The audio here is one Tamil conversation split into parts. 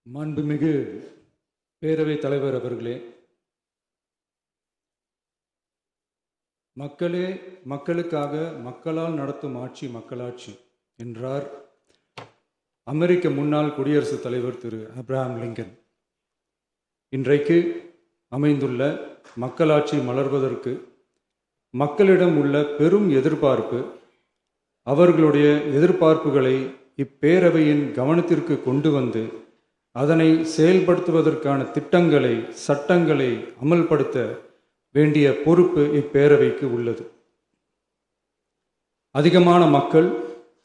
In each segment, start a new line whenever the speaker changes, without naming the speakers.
மாண்புமிகு பேரவைத் தலைவர் அவர்களே, மக்களே மக்களுக்காக மக்களால் நடத்தும் ஆட்சி மக்களாட்சி என்றார் அமெரிக்க முன்னாள் குடியரசுத் தலைவர் திரு ஆப்ரஹாம் லிங்கன். இன்றைக்கு அமைந்துள்ள மக்களாட்சி மலர்வதற்கு மக்களிடம் உள்ள பெரும் எதிர்பார்ப்பு, அவர்களுடைய எதிர்பார்ப்புகளை இப்பேரவையின் கவனத்திற்கு கொண்டு வந்து அதனை செயல்படுத்துவதற்கான திட்டங்களை, சட்டங்களை அமல்படுத்த வேண்டிய பொறுப்பு இப்பேரவைக்கு உள்ளது. அதிகமான மக்கள்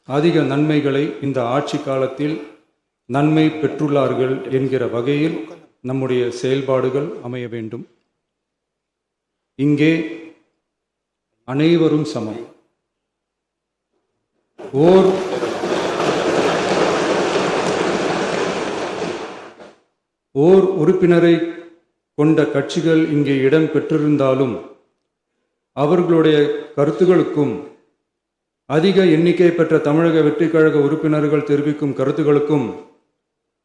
அதிக நன்மைகளை இந்த ஆட்சி காலத்தில் நன்மை பெற்றுள்ளார்கள் என்கிற வகையில் நம்முடைய செயல்பாடுகள் அமைய வேண்டும். இங்கே அனைவரும் சமம். ஓர் உறுப்பினரை கொண்ட கட்சிகள் இங்கே இடம் பெற்றிருந்தாலும் அவர்களுடைய கருத்துகளுக்கும் அதிக எண்ணிக்கை பெற்ற தமிழக வெற்றிக் கழக உறுப்பினர்கள் தெரிவிக்கும் கருத்துகளுக்கும்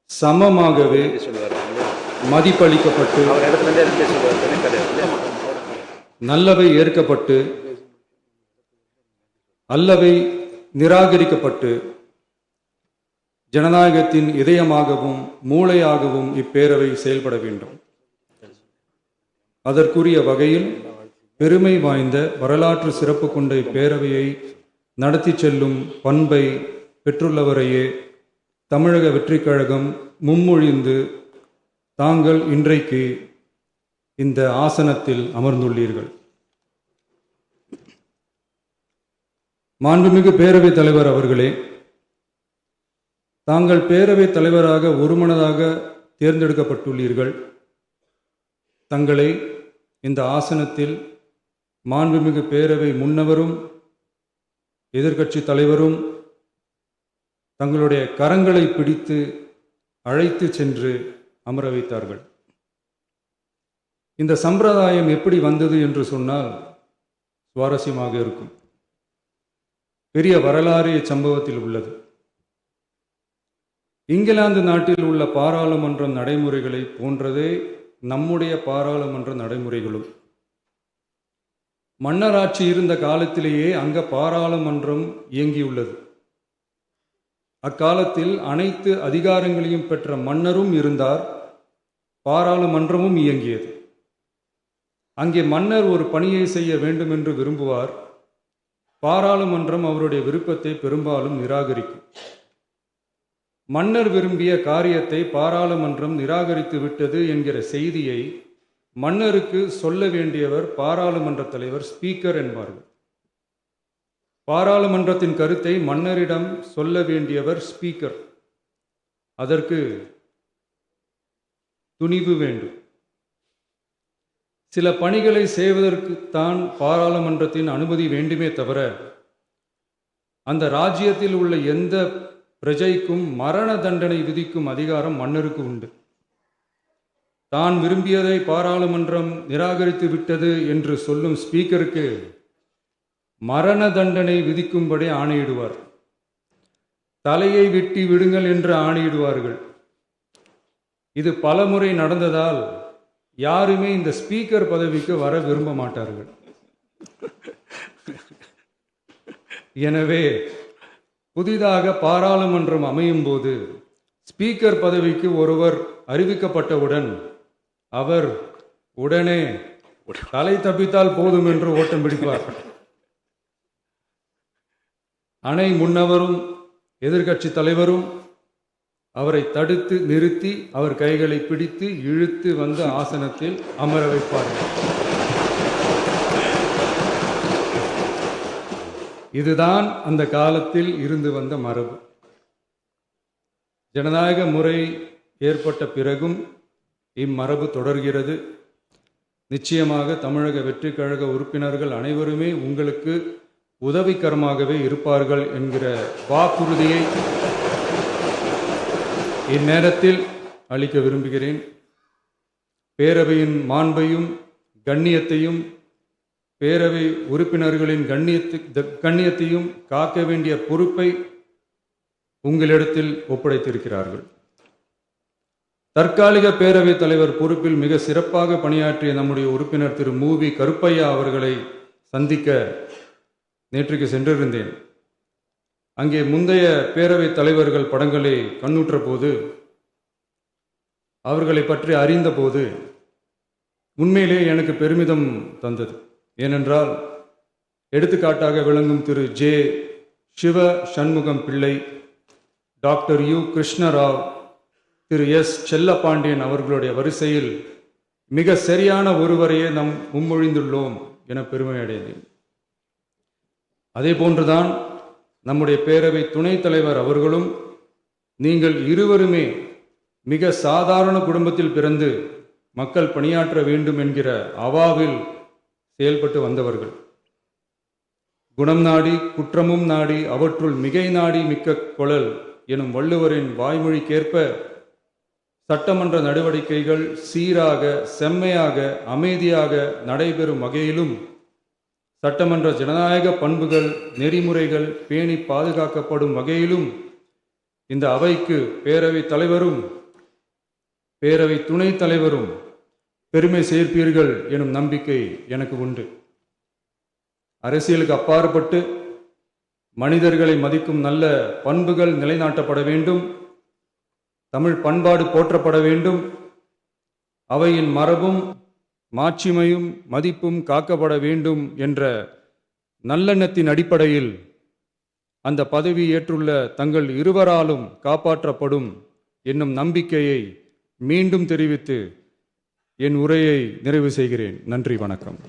சமமாகவே மதிப்பளிக்கப்பட்டு, நல்லவை ஏற்கப்பட்டு, அல்லவை நிராகரிக்கப்பட்டு, ஜனநாயகத்தின் இதயமாகவும் மூளையாகவும் இப்பேரவை செயல்பட வேண்டும். அதற்குரிய வகையில் பெருமை வாய்ந்த வரலாற்று சிறப்பு கொண்ட இப்பேரவையை நடத்தி செல்லும் பண்பை பெற்றுள்ளவரையே தமிழக வெற்றிக் கழகம் முன்மொழிந்து தாங்கள் இன்றைக்கு இந்த ஆசனத்தில் அமர்ந்துள்ளீர்கள். மாண்புமிகு பேரவைத் தலைவர் அவர்களே, தாங்கள் பேரவைத் தலைவராக ஒருமனதாக தேர்ந்தெடுக்கப்பட்டுள்ளீர்கள். தங்களை இந்த ஆசனத்தில் மாண்புமிகு பேரவை முன்னவரும் எதிர்க்கட்சி தலைவரும் தங்களுடைய கரங்களை பிடித்து அழைத்து சென்று அமர வைத்தார்கள். இந்த சம்பிரதாயம் எப்படி வந்தது என்று சொன்னால் சுவாரஸ்யமாக இருக்கும். பெரிய வரலாறு இச்சம்பவத்தில் உள்ளது. இங்கிலாந்து நாட்டில் உள்ள பாராளுமன்ற நடைமுறைகளை போன்றதே நம்முடைய பாராளுமன்ற நடைமுறைகளும். மன்னராட்சி இருந்த காலத்திலேயே அங்க பாராளுமன்றம் இயங்கியுள்ளது. அக்காலத்தில் அனைத்து அதிகாரங்களையும் பெற்ற மன்னரும் இருந்தார், பாராளுமன்றமும் இயங்கியது. அங்கே மன்னர் ஒரு பணியை செய்ய வேண்டும் என்று விரும்புவார், பாராளுமன்றம் அவருடைய விருப்பத்தை பெரும்பாலும் நிராகரிக்கும். மன்னர் விரும்பிய காரியத்தை பாராளுமன்றம் நிராகரித்து விட்டது என்கிற செய்தியை மன்னருக்கு சொல்ல வேண்டியவர் பாராளுமன்ற தலைவர், ஸ்பீக்கர் என்பார்கள். பாராளுமன்றத்தின் கருத்தை மன்னரிடம் சொல்ல வேண்டியவர் ஸ்பீக்கர். அதற்கு துணிவு வேண்டும். சில பணிகளை செய்வதற்குத்தான் பாராளுமன்றத்தின் அனுமதி வேண்டுமே தவிர அந்த ராஜ்யத்தில் உள்ள எந்த பிரஜைக்கும் மரண தண்டனை விதிக்கும் அதிகாரம் மன்னருக்கு உண்டு. தான் விரும்பியதை பாராளுமன்றம் நிராகரித்து விட்டது என்று சொல்லும் ஸ்பீக்கருக்கு மரண தண்டனை விதிக்கும்படி ஆணையிடுவார். தலையை வெட்டி விடுங்கள் என்று ஆணையிடுவார்கள். இது பலமுறை நடந்ததால் யாருமே இந்த ஸ்பீக்கர் பதவிக்கு வர விரும்ப மாட்டார்கள். எனவே புதிதாக பாராளுமன்றம் அமையும் போது ஸ்பீக்கர் பதவிக்கு ஒருவர் அறிவிக்கப்பட்டவுடன் அவர் உடனே தலை தப்பித்தால் போதும் என்று ஓட்டம் பிடிப்பார். அணை முன்னவரும் எதிர்க்கட்சி தலைவரும் அவரை தடுத்து நிறுத்தி அவர் கைகளை பிடித்து இழுத்து வந்த ஆசனத்தில் அமர வைப்பார்கள். இதுதான் அந்த காலத்தில் இருந்து வந்த மரபு. ஜனநாயக முறை ஏற்பட்ட பிறகும் இம்மரபு தொடர்கிறது. நிச்சயமாக தமிழக வெற்றிக் கழக உறுப்பினர்கள் அனைவருமே உங்களுக்கு உதவிகரமாகவே இருப்பார்கள் என்கிற வாக்குறுதியை இந்நேரத்தில் அளிக்க விரும்புகிறேன். பேரவையின் மாண்பையும் கண்ணியத்தையும் பேரவை உறுப்பினர்களின் கண்ணியத்தையும் காக்க வேண்டிய பொறுப்பை உங்களிடத்தில் ஒப்படைத்திருக்கிறார்கள். தற்காலிக பேரவைத் தலைவர் பொறுப்பில் மிக சிறப்பாக பணியாற்றிய நம்முடைய உறுப்பினர் திரு மூவி கருப்பையா அவர்களை சந்திக்க நேற்றுக்கு சென்றிருந்தேன். அங்கே முந்தைய பேரவைத் தலைவர்கள் படங்களை கண்ணுற்ற போது, அவர்களை பற்றி அறிந்த போது உண்மையிலே எனக்கு பெருமிதம் தந்தது. ஏனென்றால் எடுத்துக்காட்டாக விளங்கும் திரு ஜே சிவ சண்முகம் பிள்ளை, டாக்டர் யு கிருஷ்ணராவ், திரு எஸ் செல்லப்பாண்டியன் அவர்களுடைய வரிசையில் மிக சரியான ஒருவரையே நாம் முன்மொழிந்துள்ளோம் என பெருமை அடைந்தேன். அதே போன்றுதான் நம்முடைய பேரவை துணைத் தலைவர் அவர்களும் நீங்கள் இருவருமே மிக சாதாரண குடும்பத்தில் பிறந்து மக்கள் பணியாற்ற வேண்டும் என்கிற அவாவில் செயல்பட்டு வந்தவர்கள். குணம் நாடி குற்றமும் நாடி அவற்றுள் மிகை நாடி மிக்க கொளல் எனும் வள்ளுவரின் வாய்மொழிக்கேற்ப சட்டமன்ற நடவடிக்கைகள் சீராக, செம்மையாக, அமைதியாக நடைபெறும் வகையிலும் சட்டமன்ற ஜனநாயக பண்புகள், நெறிமுறைகள் பேணி பாதுகாக்கப்படும் வகையிலும் இந்த அவைக்கு பேரவைத் தலைவரும் பேரவை துணைத் தலைவரும் பெருமை சேர்ப்பீர்கள் எனும் நம்பிக்கை எனக்கு உண்டு. அரசியலுக்கு அப்பாற்பட்டு மனிதர்களை மதிக்கும் நல்ல பண்புகள் நிலைநாட்டப்பட வேண்டும். தமிழ் பண்பாடு போற்றப்பட வேண்டும். அவையின் மரபும் மாட்சிமையும் மதிப்பும் காக்கப்பட வேண்டும் என்ற நல்லெண்ணத்தின் அடிப்படையில் அந்த பதவி ஏற்றுள்ள தங்கள் இருவராலும் காப்பாற்றப்படும் என்னும் நம்பிக்கையை மீண்டும் தெரிவித்து என் உரையை நிறைவு செய்கிறேன். நன்றி, வணக்கம்.